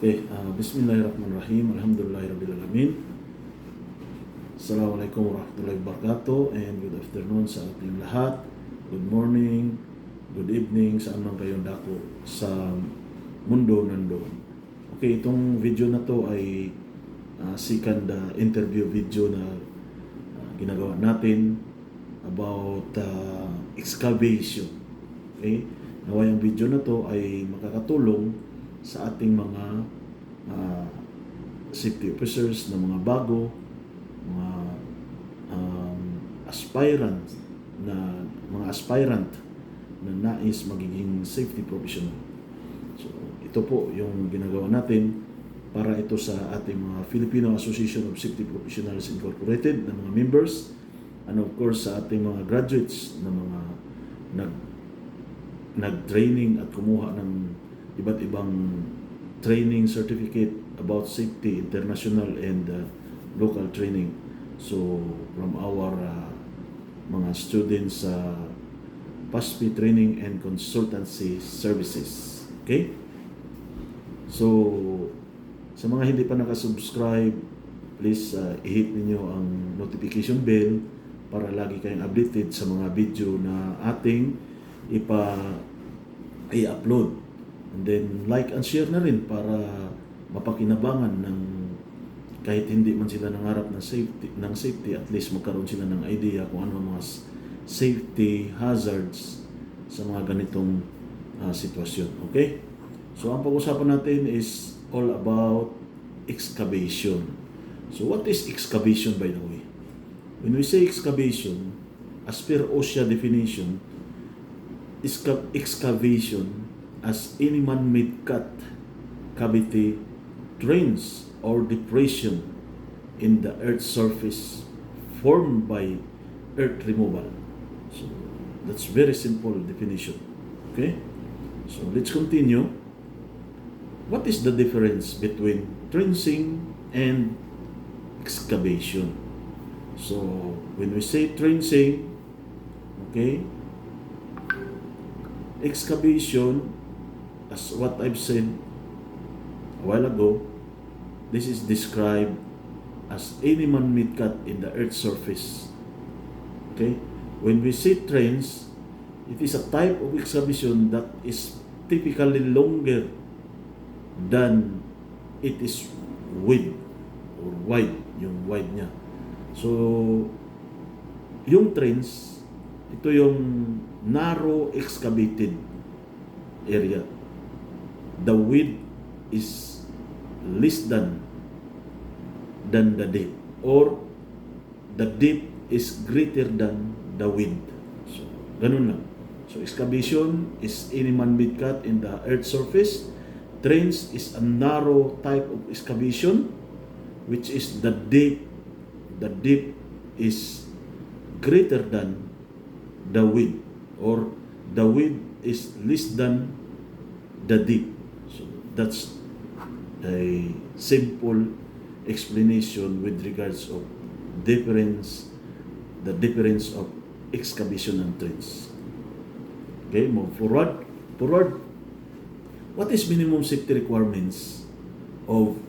Okay, Bismillahirrahmanirrahim. Alhamdulillahirrahmanirrahim. Assalamualaikum warahmatullahi wabarakatuh and good afternoon sa ating lahat. Good morning, good evening, saan man kayong dako sa mundo nandoon. Okay, itong video na to ay second interview video na ginagawa natin about excavation. Okay, nawa yung video na to ay makakatulong sa ating mga safety officers na mga bago, mga aspirant na nais magiging safety professional. So, ito po yung ginagawa natin para ito sa ating mga Filipino Association of Safety Professionals Incorporated na mga members, and of course sa ating mga graduates na mga nag-training at kumuha ng iba't ibang training certificate about safety, international and local training. So from our mga students sa PASPI Training and Consultancy Services. Okay? So sa mga hindi pa nakasubscribe, please i-hit ninyo ang notification bell para lagi kayong updated sa mga video na ating i-upload. And then like and share na rin para mapakinabangan ng kahit hindi man sila nangarap ng safety, at least magkaroon sila ng idea kung ano mga safety hazards sa mga ganitong sitwasyon. Okay? So ang pag-usapan natin is all about excavation. So what is excavation, by the way? When we say excavation, as per OSHA definition, excavation as any man-made cut, cavity, drains, or depression in the earth's surface formed by earth removal. So that's very simple definition. Okay? So let's continue. What is the difference between trenching and excavation? So when we say trenching, okay, excavation, as what I've said a while ago, this is described as any man-made cut in the earth's surface. Okay? When we say trench, it is a type of excavation that is typically longer than it is width or wide, yung wide niya. So, yung trench, ito yung narrow excavated area. The width is less than the depth, or the depth is greater than the width. So, ganun lang. So, excavation is any man-made cut in the earth's surface. Trench is a narrow type of excavation, which is the depth is greater than the width, or the width is less than the depth. So that's a simple explanation with regards of the difference of excavation and trench. Okay, move forward. What is minimum safety requirements of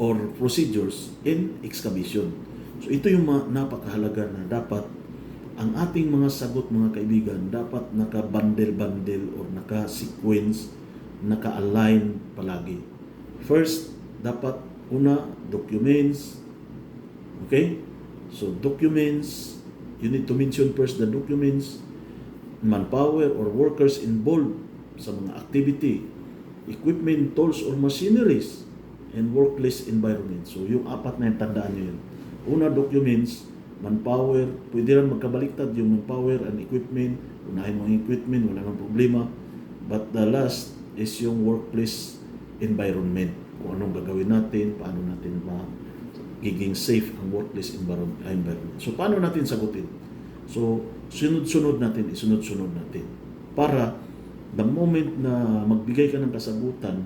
or procedures in excavation? So ito yung napakahalaga na dapat ang ating mga sagot, mga kaibigan, dapat naka-bundle or naka-sequence, naka-align palagi. First, dapat una, documents. Okay? So, documents, you need to mention first the documents, manpower or workers involved sa mga activity, equipment, tools or machineries, and workplace environment. So, yung apat na yung tandaan nyo yun. Una, documents, manpower, pwede rin magkabaliktad yung manpower and equipment. Unahin mo yung equipment, wala nang problema. But the last is yung workplace environment. Kung anong gagawin natin, paano natin magiging safe ang workplace environment. So, paano natin sagutin? So, isunod-sunod natin. Para the moment na magbigay ka ng kasagutan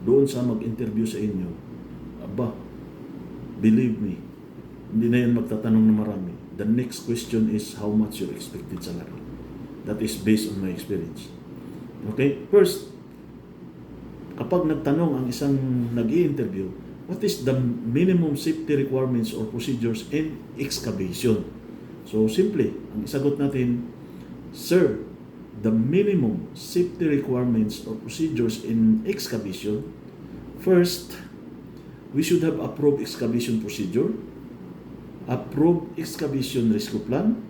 doon sa mag-interview sa inyo, believe me, hindi na yan magtatanong na marami. The next question is how much your expected salary. That is based on my experience. Okay? First, kapag nagtanong ang isang nag-i-interview, what is the minimum safety requirements or procedures in excavation? So, simple, ang isagot natin, Sir, the minimum safety requirements or procedures in excavation, first, we should have approved excavation procedure, approved excavation rescue plan,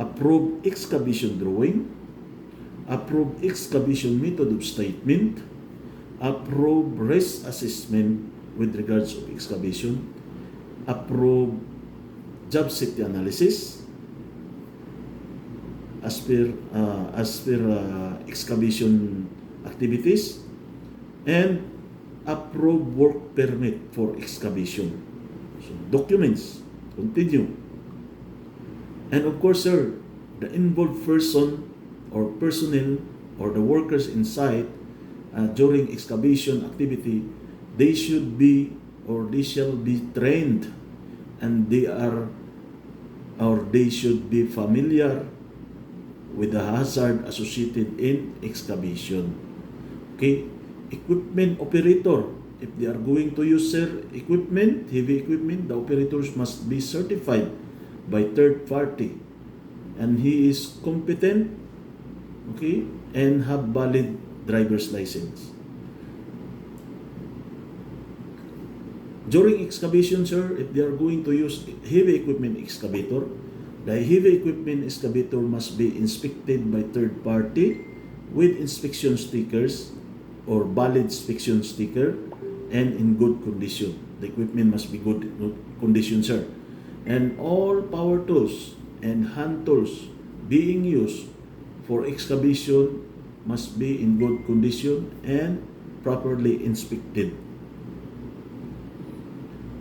approved excavation drawing, approved excavation method of statement, approved risk assessment with regards of excavation, approved job safety analysis as per excavation activities, and approved work permit for excavation. So, documents, continue. And of course, sir, the involved person or personnel or the workers inside during excavation activity, they should be or they shall be trained, and they should be familiar with the hazard associated in excavation. Okay, equipment operator, if they are going to use equipment, heavy equipment, the operators must be certified by third party, and he is competent, okay, and have valid driver's license. During excavation, sir, if they are going to use heavy equipment excavator, the heavy equipment excavator must be inspected by third party with inspection stickers or valid inspection sticker and in good condition. The equipment must be good condition, sir. And all power tools and hand tools being used for excavation must be in good condition and properly inspected.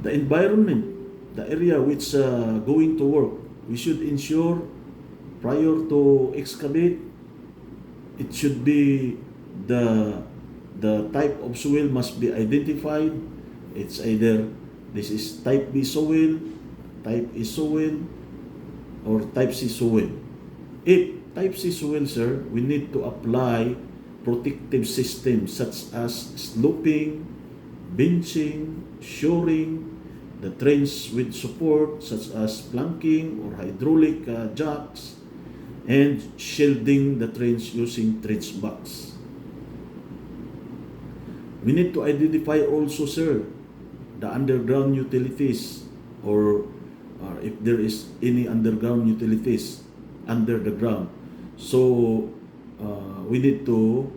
The environment, the area which going to work, we should ensure prior to excavate, it should be the type of soil must be identified. It's either this is type B soil, type A soil, or type C soil. If type C soil, sir, we need to apply protective systems such as sloping, benching, shoring, the trench with support such as planking or hydraulic jacks, and shielding the trench using trench box. We need to identify also, sir, the underground utilities or if there is any underground utilities under the ground. So we need to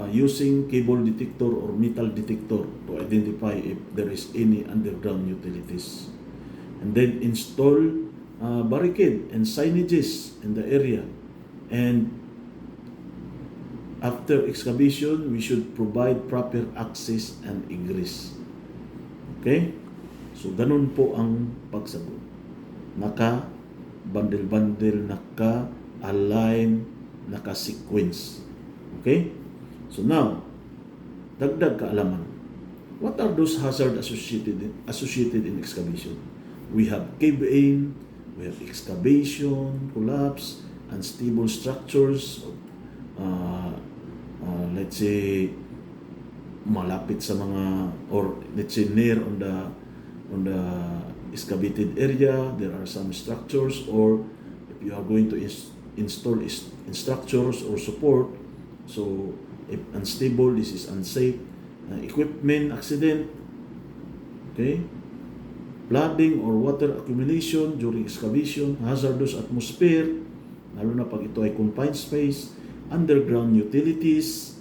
using cable detector or metal detector to identify if there is any underground utilities. And then install barricade and signages in the area. And after excavation, we should provide proper access and egress. Okay? So, ganun po ang pagsagot. Naka-bundle-bundle, naka-align, naka-sequence. Okay? So now, dagdag kaalaman. What are those hazards associated in excavation? We have cave-in, we have excavation, collapse, unstable structures, let's say malapit sa mga, or let's say near on the excavated area, there are some structures, or if you are going to install structures or support, so if unstable, this is unsafe. Equipment accident, okay, flooding or water accumulation during excavation, hazardous atmosphere, lalo na pag ito ay confined space, underground utilities,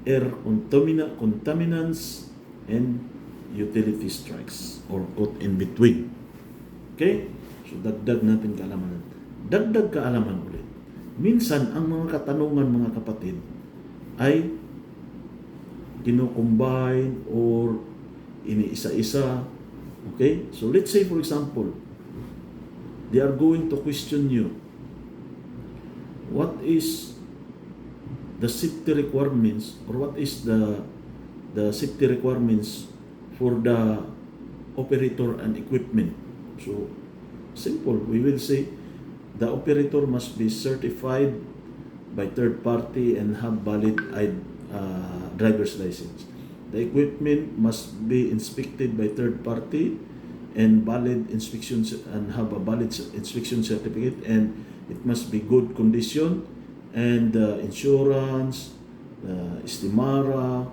air contaminants, and utility strikes or caught in between. Okay? So dagdag natin kaalaman. Dagdag kaalaman ulit. Minsan, ang mga katanungan, mga kapatid, ay kino-combine or iniisa-isa. Okay? So let's say, for example, they are going to question you, what is the safety requirements or what is the safety requirements for the operator and equipment? So, simple. We will say the operator must be certified by third party and have valid driver's license. The equipment must be inspected by third party and valid inspections and have a valid inspection certificate, and it must be good condition, and insurance, estimara,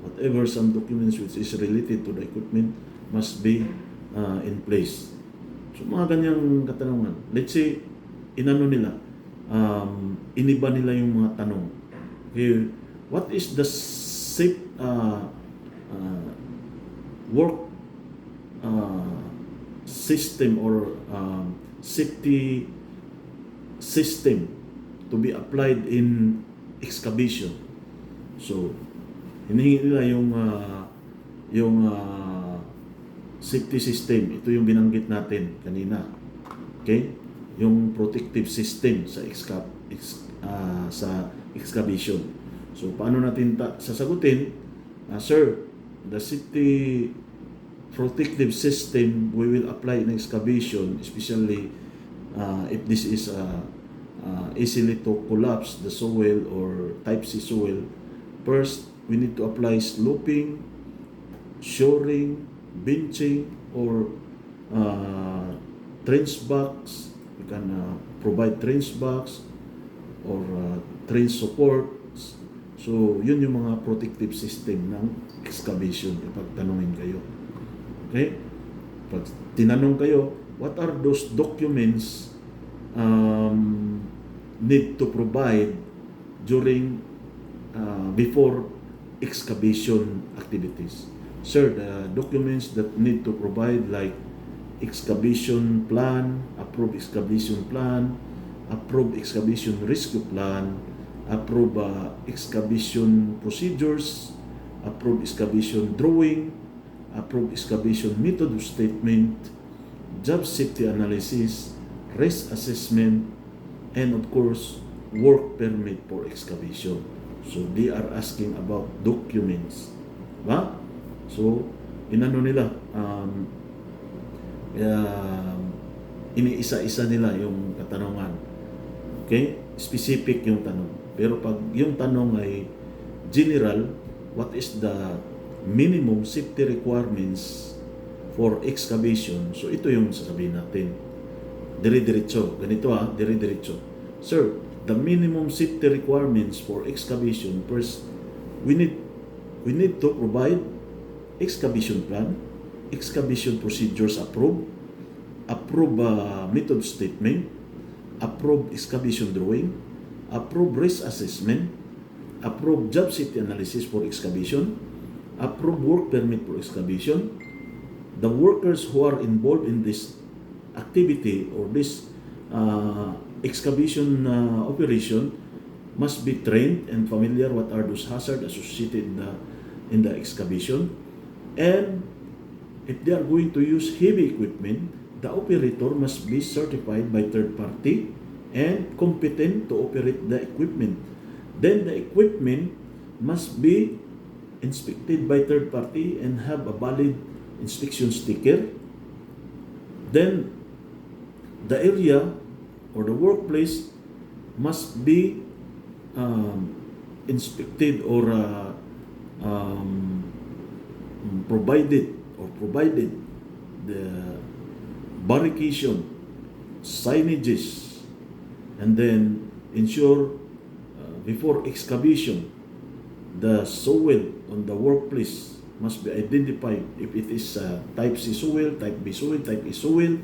whatever some documents which is related to the equipment must be in place. So mga ganyang katanungan. Let's say, inano nila, iniba nila yung mga tanong. Okay, what is the safe work system or safety system to be applied in excavation? So, hinihingi nila yung safety system. Ito yung binanggit natin kanina. Okay? Yung protective system sa excavation. So, paano natin sasagutin? Sir, the safety protective system we will apply in excavation, especially if this is easily to collapse the soil or type C soil. First, we need to apply sloping, shoring, benching, or trench box. We can provide trench box or trench supports. So, yun yung mga protective system ng excavation kapag tanungin kayo. Okay? Pag tinanong kayo, what are those documents need to provide during before excavation activities? Sir, the documents that need to provide like excavation plan, approved excavation plan, approved excavation rescue plan, approved excavation procedures, approved excavation drawing, approved excavation method of statement, job safety analysis, risk assessment, and of course, work permit for excavation. So, they are asking about documents. Ba? So, inano nila, iniisa-isa nila yung katanungan. Okay? Specific yung tanong. Pero pag yung tanong ay general, what is the minimum safety requirements for excavation? So, ito yung sasabihin natin. Dire-diretso. Ganito dire-diretso. Sir, the minimum safety requirements for excavation, first, we need to provide excavation plan, excavation procedures approved, method statement, approved excavation drawing, approved risk assessment, approved job safety analysis for excavation, approved work permit for excavation. The workers who are involved in this activity or this excavation operation must be trained and familiar what are those hazards associated in the excavation. And if they are going to use heavy equipment, the operator must be certified by third party and competent to operate the equipment. Then the equipment must be inspected by third party and have a valid inspection sticker. Then the area or the workplace must be inspected or provided the barrication, signages, and then ensure before excavation the soil on the workplace must be identified if it is type C soil, type B soil, type E soil.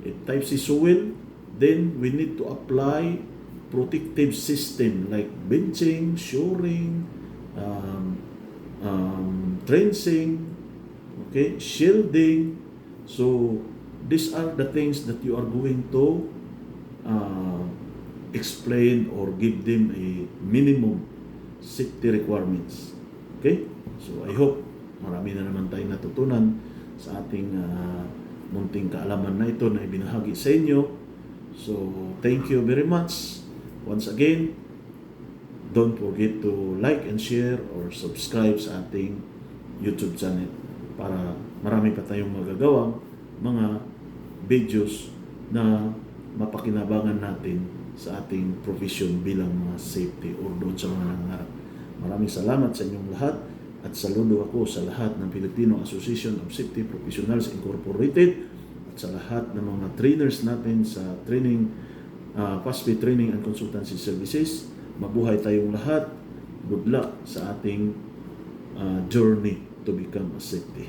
If type C soil, then we need to apply protective system like benching, shoring, trenching, okay, shielding. So these are the things that you are going to explain or give them a minimum safety requirements. Okay? So I hope marami na naman tayong natutunan sa ating munting kaalaman na ito na ibinahagi sa inyo. So thank you very much. Once again, don't forget to like and share or subscribe sa ating YouTube channel para marami pa tayong magagawang mga videos na mapakinabangan natin sa ating profession bilang mga safety or doon sa mga nangarap Maraming salamat sa inyong lahat at saludo ako sa lahat ng Filipino Association of Safety Professionals Incorporated at sa lahat ng mga trainers natin sa training, PASPE Training and Consultancy Services. Mabuhay tayong lahat. Good luck sa ating journey to become a safety.